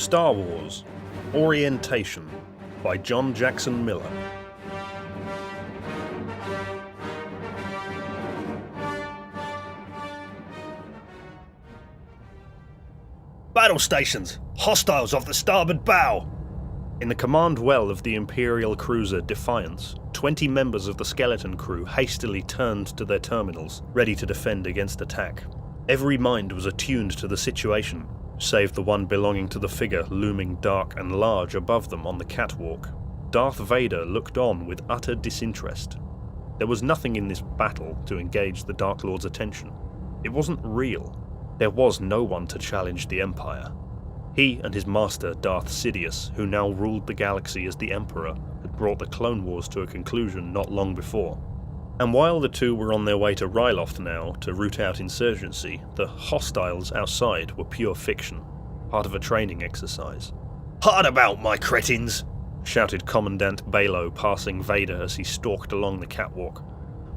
Star Wars Orientation by John Jackson Miller. Battle stations! Hostiles off the starboard bow! In the command well of the Imperial cruiser Defiance, 20 members of the skeleton crew hastily turned to their terminals, ready to defend against attack. Every mind was attuned to the situation, save the one belonging to the figure looming dark and large above them on the catwalk. Darth Vader looked on with utter disinterest. There was nothing in this battle to engage the Dark Lord's attention. It wasn't real. There was no one to challenge the Empire. He and his master Darth Sidious, who now ruled the galaxy as the Emperor, had brought the Clone Wars to a conclusion not long before. And while the two were on their way to Ryloth now to root out insurgency, the hostiles outside were pure fiction, part of a training exercise. "Hard about, my cretins!" shouted Commandant Balogh, passing Vader as he stalked along the catwalk.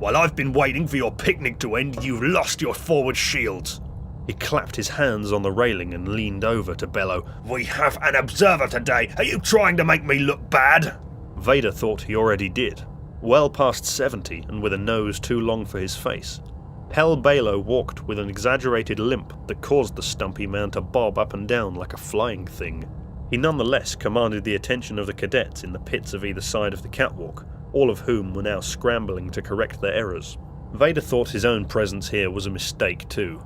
"While I've been waiting for your picnic to end, you've lost your forward shields!" He clapped his hands on the railing and leaned over to bellow, "We have an observer today! Are you trying to make me look bad?" Vader thought he already did. Well past 70 and with a nose too long for his face, Pell Balogh walked with an exaggerated limp that caused the stumpy man to bob up and down like a flying thing. He nonetheless commanded the attention of the cadets in the pits of either side of the catwalk, all of whom were now scrambling to correct their errors. Vader thought his own presence here was a mistake too,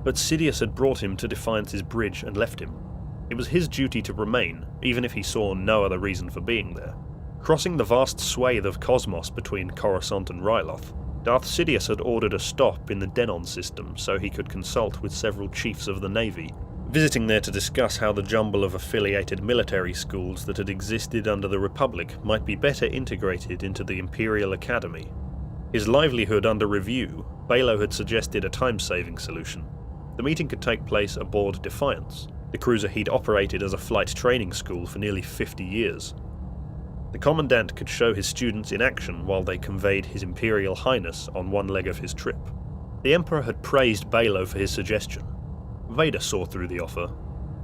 but Sidious had brought him to Defiance's bridge and left him. It was his duty to remain, even if he saw no other reason for being there. Crossing the vast swathe of cosmos between Coruscant and Ryloth, Darth Sidious had ordered a stop in the Denon system so he could consult with several chiefs of the Navy, visiting there to discuss how the jumble of affiliated military schools that had existed under the Republic might be better integrated into the Imperial Academy. His livelihood under review, Balogh had suggested a time-saving solution. The meeting could take place aboard Defiance, the cruiser he'd operated as a flight training school for nearly 50 years. The Commandant could show his students in action while they conveyed His Imperial Highness on one leg of his trip. The Emperor had praised Balogh for his suggestion. Vader saw through the offer,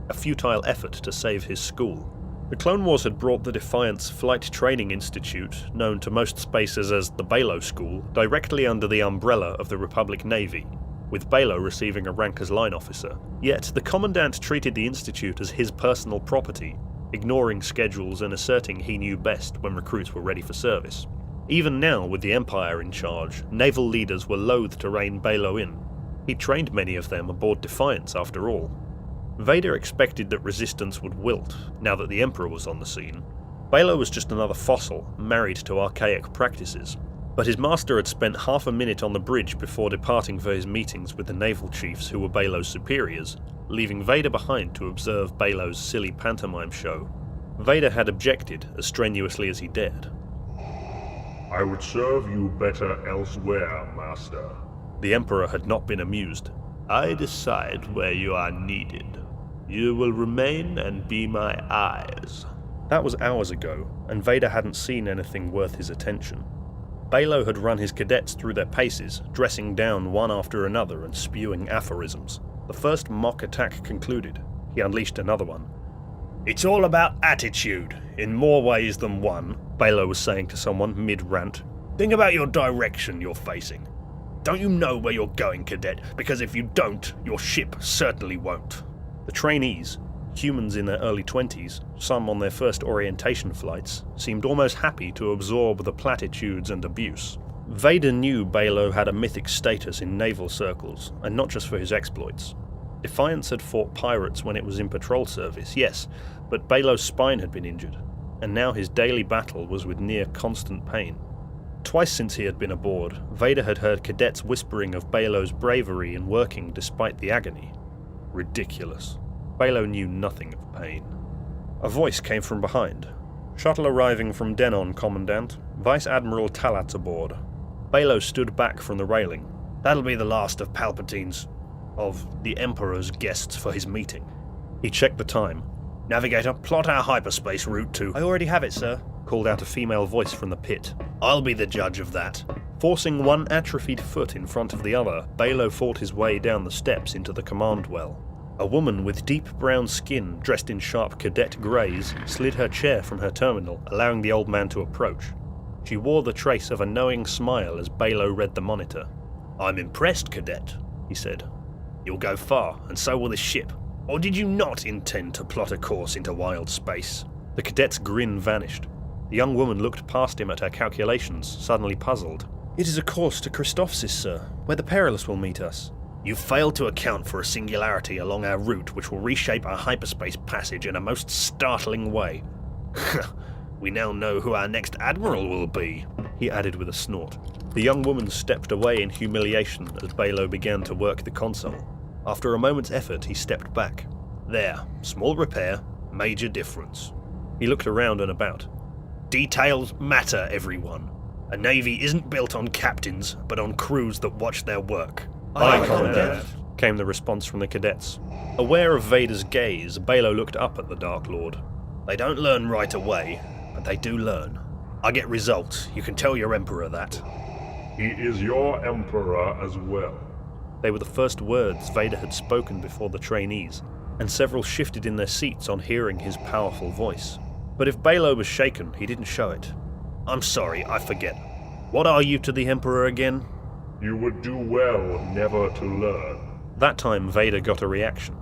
a futile effort to save his school. The Clone Wars had brought the Defiance Flight Training Institute, known to most spacers as the Balogh School, directly under the umbrella of the Republic Navy, with Balogh receiving a rank as line officer. Yet the Commandant treated the institute as his personal property, ignoring schedules and asserting he knew best when recruits were ready for service. Even now, with the Empire in charge, naval leaders were loath to rein Balogh in. He trained many of them aboard Defiance after all. Vader expected that resistance would wilt, now that the Emperor was on the scene. Balogh was just another fossil, married to archaic practices. But his master had spent half a minute on the bridge before departing for his meetings with the naval chiefs who were Balogh's superiors, leaving Vader behind to observe Balogh's silly pantomime show. Vader had objected as strenuously as he dared. "I would serve you better elsewhere, Master." The Emperor had not been amused. "I decide where you are needed. You will remain and be my eyes." That was hours ago, and Vader hadn't seen anything worth his attention. Balogh had run his cadets through their paces, dressing down one after another and spewing aphorisms. The first mock attack concluded. He unleashed another one. "It's all about attitude, in more ways than one," Balogh was saying to someone mid-rant. "Think about your direction you're facing. Don't you know where you're going, cadet? Because if you don't, your ship certainly won't." The trainees, humans in their early 20s, some on their first orientation flights, seemed almost happy to absorb the platitudes and abuse. Vader knew Balogh had a mythic status in naval circles, and not just for his exploits. Defiance had fought pirates when it was in patrol service, yes, but Balogh's spine had been injured, and now his daily battle was with near constant pain. Twice since he had been aboard, Vader had heard cadets whispering of Balogh's bravery in working despite the agony. Ridiculous. Balogh knew nothing of pain. A voice came from behind. "Shuttle arriving from Denon, Commandant. Vice Admiral Talat's aboard." Balogh stood back from the railing. "That'll be the last of Palpatine's, of the Emperor's guests for his meeting." He checked the time. "Navigator, plot our hyperspace route to—" "I already have it, sir," called out a female voice from the pit. "I'll be the judge of that." Forcing one atrophied foot in front of the other, Balogh fought his way down the steps into the command well. A woman with deep brown skin, dressed in sharp cadet greys, slid her chair from her terminal, allowing the old man to approach. She wore the trace of a knowing smile as Balogh read the monitor. "I'm impressed, cadet," he said. "You'll go far, and so will this ship. Or did you not intend to plot a course into wild space?" The cadet's grin vanished. The young woman looked past him at her calculations, suddenly puzzled. "It is a course to Christophsis, sir, where the Perilous will meet us." "You failed to account for a singularity along our route which will reshape our hyperspace passage in a most startling way. We now know who our next admiral will be," he added with a snort. The young woman stepped away in humiliation as Balogh began to work the console. After a moment's effort, he stepped back. "There, small repair, major difference." He looked around and about. "Details matter, everyone. A navy isn't built on captains, but on crews that watch their work." "Aye, Commandant," came the response from the cadets. Aware of Vader's gaze, Balogh looked up at the Dark Lord. "They don't learn right away, but they do learn. I get results, you can tell your Emperor that." He is your Emperor as well. They were the first words Vader had spoken before the trainees, and several shifted in their seats on hearing his powerful voice. But if Balogh was shaken, he didn't show it. "I'm sorry, I forget. What are you to the Emperor again?" You would do well never to learn. That time Vader got a reaction.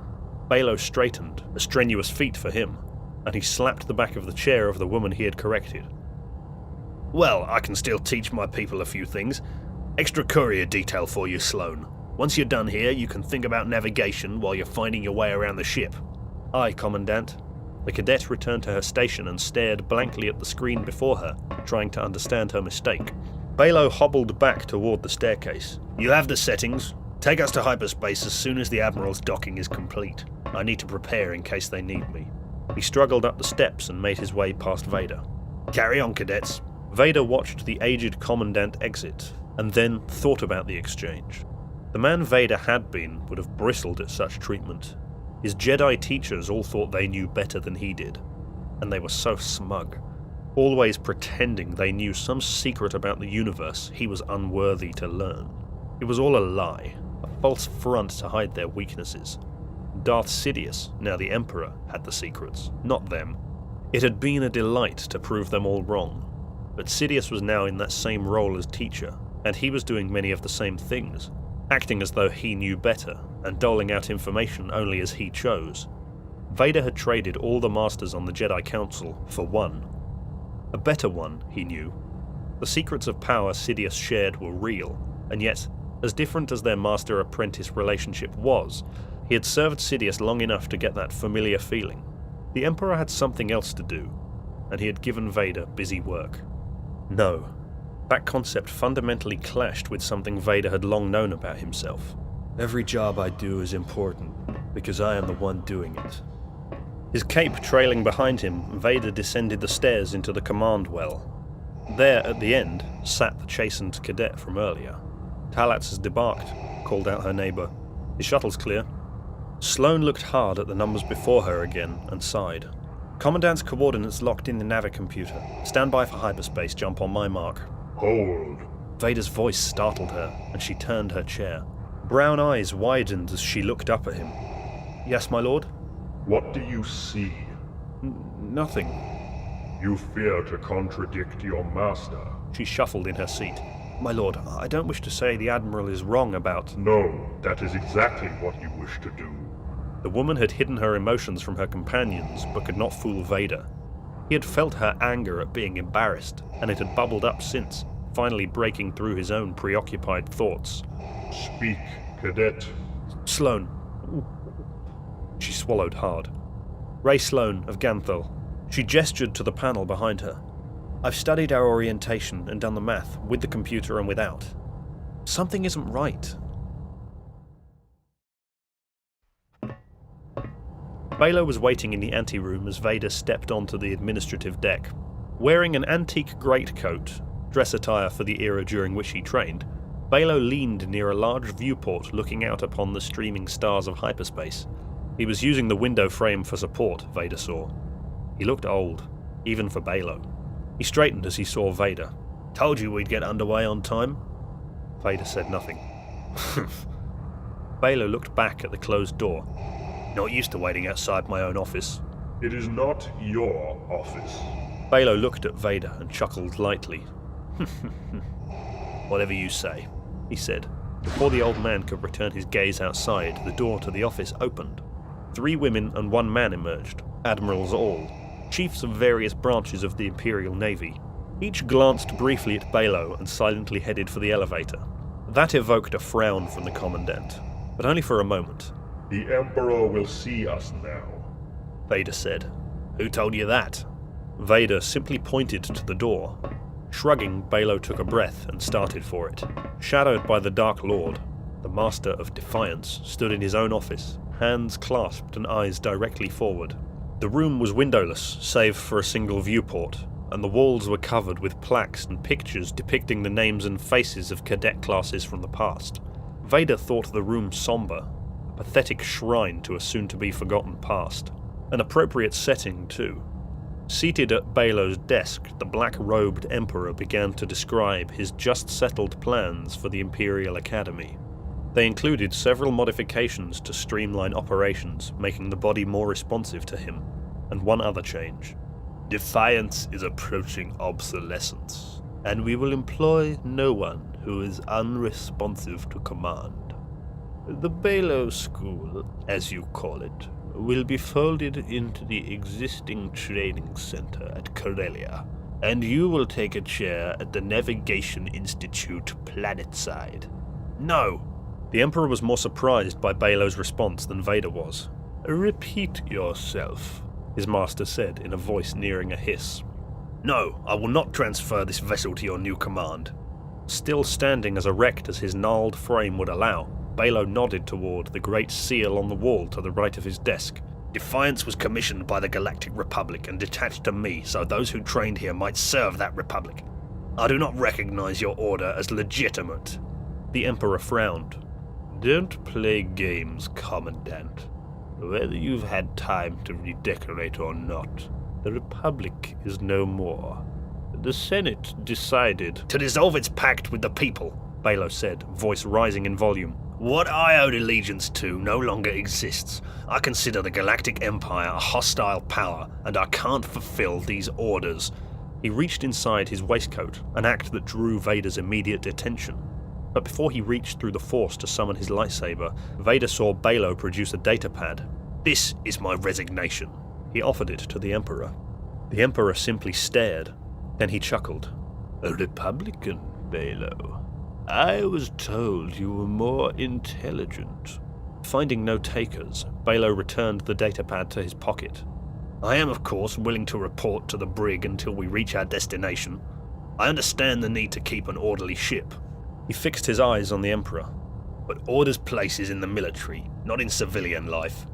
Balogh straightened, a strenuous feat for him, and he slapped the back of the chair of the woman he had corrected. "Well, I can still teach my people a few things. Extra courier detail for you, Sloane. Once you're done here, you can think about navigation while you're finding your way around the ship." "Aye, Commandant." The cadet returned to her station and stared blankly at the screen before her, trying to understand her mistake. Balogh hobbled back toward the staircase. "You have the settings. Take us to hyperspace as soon as the Admiral's docking is complete. I need to prepare in case they need me." He struggled up the steps and made his way past Vader. "Carry on, cadets." Vader watched the aged Commandant exit, and then thought about the exchange. The man Vader had been would have bristled at such treatment. His Jedi teachers all thought they knew better than he did, and they were so smug, always pretending they knew some secret about the universe he was unworthy to learn. It was all a lie, a false front to hide their weaknesses. Darth Sidious, now the Emperor, had the secrets, not them. It had been a delight to prove them all wrong, but Sidious was now in that same role as teacher, and he was doing many of the same things, acting as though he knew better, and doling out information only as he chose. Vader had traded all the masters on the Jedi Council for one. A better one, he knew. The secrets of power Sidious shared were real, and yet, as different as their master-apprentice relationship was, he had served Sidious long enough to get that familiar feeling. The Emperor had something else to do, and he had given Vader busy work. No, that concept fundamentally clashed with something Vader had long known about himself. Every job I do is important, because I am the one doing it. His cape trailing behind him, Vader descended the stairs into the command well. There, at the end, sat the chastened cadet from earlier. "Talatz has debarked," called out her neighbour. "His shuttle's clear." Sloane looked hard at the numbers before her again and sighed. "Commandant's coordinates locked in the navicomputer. Stand by for hyperspace jump on my mark." Hold. Vader's voice startled her, and she turned her chair. Brown eyes widened as she looked up at him. "Yes, my lord?" What do you see? Nothing. You fear to contradict your master. She shuffled in her seat. "My lord, I don't wish to say the Admiral is wrong about—" No, that is exactly what you wish to do. The woman had hidden her emotions from her companions, but could not fool Vader. He had felt her anger at being embarrassed, and it had bubbled up since, finally breaking through his own preoccupied thoughts. Speak, cadet. "Sloane." She swallowed hard. "Ray Sloane of Ganthel." She gestured to the panel behind her. "I've studied our orientation and done the math, with the computer and without. Something isn't right." Balogh was waiting in the anteroom as Vader stepped onto the administrative deck. Wearing an antique greatcoat, dress attire for the era during which he trained, Balogh leaned near a large viewport looking out upon the streaming stars of hyperspace. He was using the window frame for support, Vader saw. He looked old, even for Balogh. He straightened as he saw Vader. "Told you we'd get underway on time?" Vader said nothing. Balogh looked back at the closed door. Not used to waiting outside my own office. It is not your office. Balogh looked at Vader and chuckled lightly. Whatever you say, he said. Before the old man could return his gaze outside, the door to the office opened. 3 women and 1 man emerged, admirals all, chiefs of various branches of the Imperial Navy. Each glanced briefly at Balogh and silently headed for the elevator. That evoked a frown from the Commandant, but only for a moment. The Emperor will see us now. Vader said. Who told you that? Vader simply pointed to the door. Shrugging, Balogh took a breath and started for it. Shadowed by the Dark Lord, the Master of Defiance stood in his own office, hands clasped and eyes directly forward. The room was windowless, save for a single viewport, and the walls were covered with plaques and pictures depicting the names and faces of cadet classes from the past. Vader thought the room somber, a pathetic shrine to a soon-to-be-forgotten past. An appropriate setting, too. Seated at Balogh's desk, the black-robed Emperor began to describe his just-settled plans for the Imperial Academy. They included several modifications to streamline operations, making the body more responsive to him, and one other change. Defiance is approaching obsolescence, and we will employ no one who is unresponsive to command. The Balogh School, as you call it, will be folded into the existing training center at Corellia, and you will take a chair at the Navigation Institute planetside. No! The Emperor was more surprised by Balogh's response than Vader was. Repeat yourself, his master said in a voice nearing a hiss. No, I will not transfer this vessel to your new command. Still standing as erect as his gnarled frame would allow, Balogh nodded toward the great seal on the wall to the right of his desk. Defiance was commissioned by the Galactic Republic and detached to me so those who trained here might serve that Republic. I do not recognize your order as legitimate. The Emperor frowned. Don't play games, Commandant. Whether you've had time to redecorate or not, the Republic is no more. The Senate decided to dissolve its pact with the people, Balogh said, voice rising in volume. What I owed allegiance to no longer exists. I consider the Galactic Empire a hostile power, and I can't fulfill these orders. He reached inside his waistcoat, an act that drew Vader's immediate attention. But before he reached through the Force to summon his lightsaber, Vader saw Balogh produce a datapad. This is my resignation. He offered it to the Emperor. The Emperor simply stared. Then he chuckled. A Republican, Balogh. I was told you were more intelligent. Finding no takers, Balogh returned the datapad to his pocket. I am, of course, willing to report to the brig until we reach our destination. I understand the need to keep an orderly ship. He fixed his eyes on the Emperor. But orders places in the military, not in civilian life.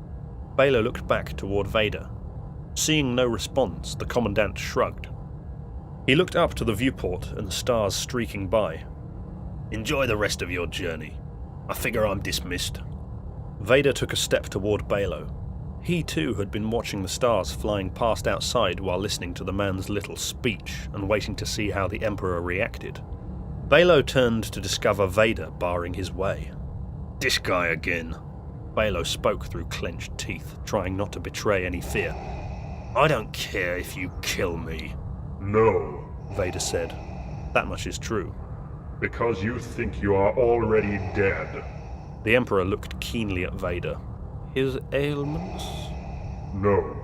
Balogh looked back toward Vader. Seeing no response, the Commandant shrugged. He looked up to the viewport and the stars streaking by. Enjoy the rest of your journey. I figure I'm dismissed. Vader took a step toward Balogh. He too had been watching the stars flying past outside while listening to the man's little speech and waiting to see how the Emperor reacted. Balogh turned to discover Vader barring his way. This guy again. Balogh spoke through clenched teeth, trying not to betray any fear. I don't care if you kill me. No, Vader said. That much is true. Because you think you are already dead. The Emperor looked keenly at Vader. His ailments? No.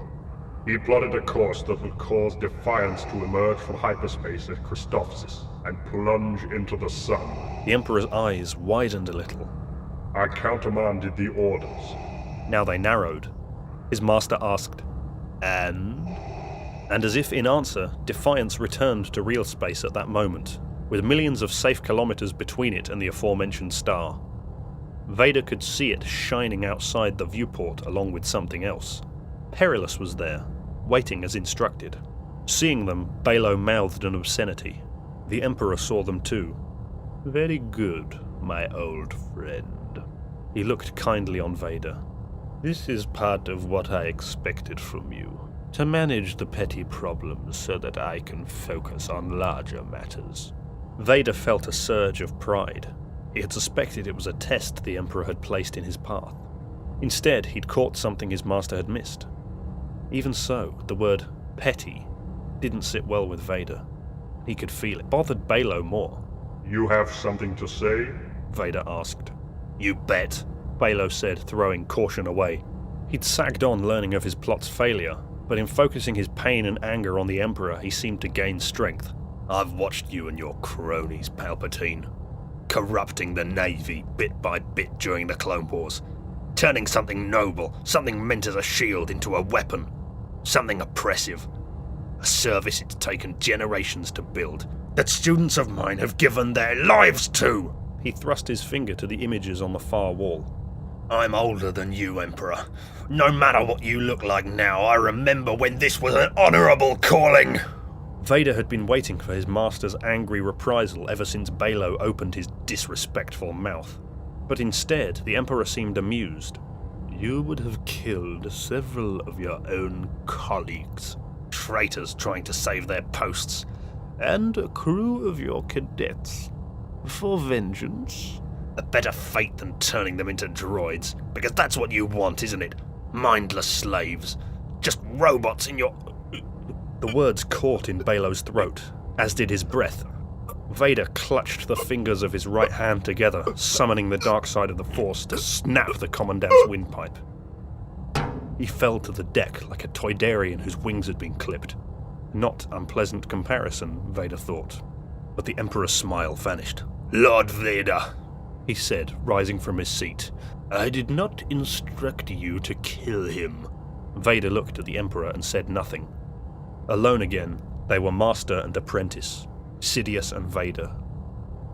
He plotted a course that will cause Defiance to emerge from hyperspace at Christophsis and plunge into the sun. The Emperor's eyes widened a little. I countermanded the orders. Now they narrowed. His master asked, And as if in answer, Defiance returned to real space at that moment, with millions of safe kilometers between it and the aforementioned star. Vader could see it shining outside the viewport along with something else. Perilous was there, waiting as instructed. Seeing them, Balogh mouthed an obscenity. The Emperor saw them too. Very good, my old friend. He looked kindly on Vader. This is part of what I expected from you. To manage the petty problems so that I can focus on larger matters. Vader felt a surge of pride. He had suspected it was a test the Emperor had placed in his path. Instead, he'd caught something his master had missed. Even so, the word petty didn't sit well with Vader. He could feel it. Bothered Balogh more. You have something to say? Vader asked. You bet, Balogh said, throwing caution away. He'd sagged on learning of his plot's failure, but in focusing his pain and anger on the Emperor, he seemed to gain strength. I've watched you and your cronies, Palpatine, corrupting the Navy bit by bit during the Clone Wars, turning something noble, something meant as a shield, into a weapon, something oppressive, a service it's taken generations to build, that students of mine have given their lives to! He thrust his finger to the images on the far wall. I'm older than you, Emperor. No matter what you look like now, I remember when this was an honourable calling! Vader had been waiting for his master's angry reprisal ever since Balogh opened his disrespectful mouth. But instead, the Emperor seemed amused. You would have killed several of your own colleagues, Traitors trying to save their posts. and a crew of your cadets. For vengeance? A better fate than turning them into droids, because that's what you want, isn't it? Mindless slaves. Just robots in your... The words caught in Balogh's throat, as did his breath. Vader clutched the fingers of his right hand together, summoning the dark side of the Force to snap the Commandant's windpipe. He fell to the deck like a Toydarian whose wings had been clipped. Not unpleasant comparison, Vader thought. But the Emperor's smile vanished. Lord Vader, he said, rising from his seat. I did not instruct you to kill him. Vader looked at the Emperor and said nothing. Alone again, they were master and apprentice, Sidious and Vader.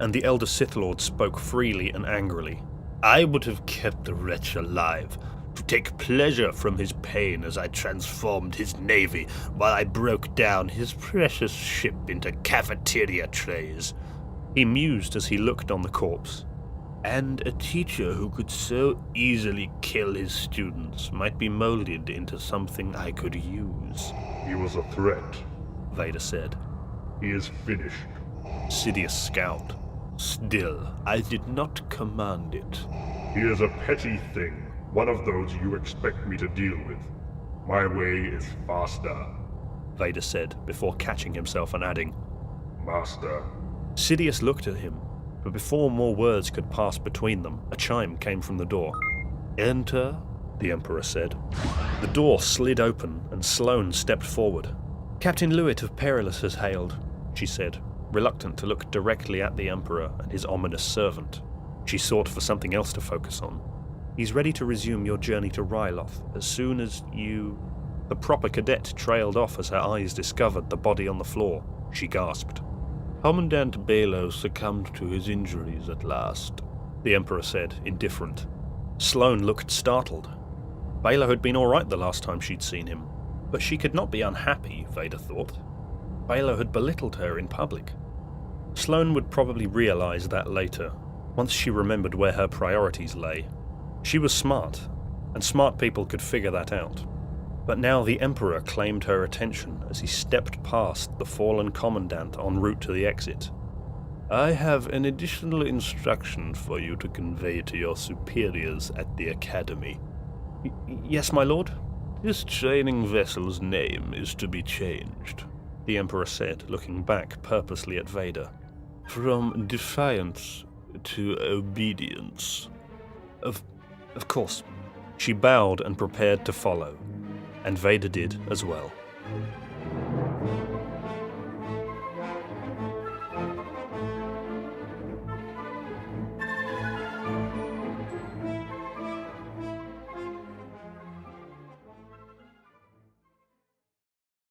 And the elder Sith Lord spoke freely and angrily. I would have kept the wretch alive, to take pleasure from his pain as I transformed his navy while I broke down his precious ship into cafeteria trays. He mused as he looked on the corpse. And a teacher who could so easily kill his students might be molded into something I could use. He was a threat. Vader said. He is finished. Sidious scowled. Still, I did not command it. He is a petty thing, one of those you expect me to deal with. My way is faster. Vader said, before catching himself and adding, Master. Sidious looked at him, but before more words could pass between them, a chime came from the door. Enter, the Emperor said. The door slid open, and Sloane stepped forward. Captain Lewitt of Perilous has hailed, she said, reluctant to look directly at the Emperor and his ominous servant. She sought for something else to focus on. He's ready to resume your journey to Ryloth as soon as you... The proper cadet trailed off as her eyes discovered the body on the floor. She gasped. Commandant Balogh succumbed to his injuries at last, the Emperor said, indifferent. Sloane looked startled. Balogh had been all right the last time she'd seen him, but she could not be unhappy, Vader thought. Balogh had belittled her in public. Sloane would probably realize that later, once she remembered where her priorities lay. She was smart, and smart people could figure that out. But now the Emperor claimed her attention as he stepped past the fallen commandant en route to the exit. I have an additional instruction for you to convey to your superiors at the Academy. Yes, my lord? This training vessel's name is to be changed, the Emperor said, looking back purposely at Vader. From Defiance to Obedience. Of course. She bowed and prepared to follow, and Vader did as well.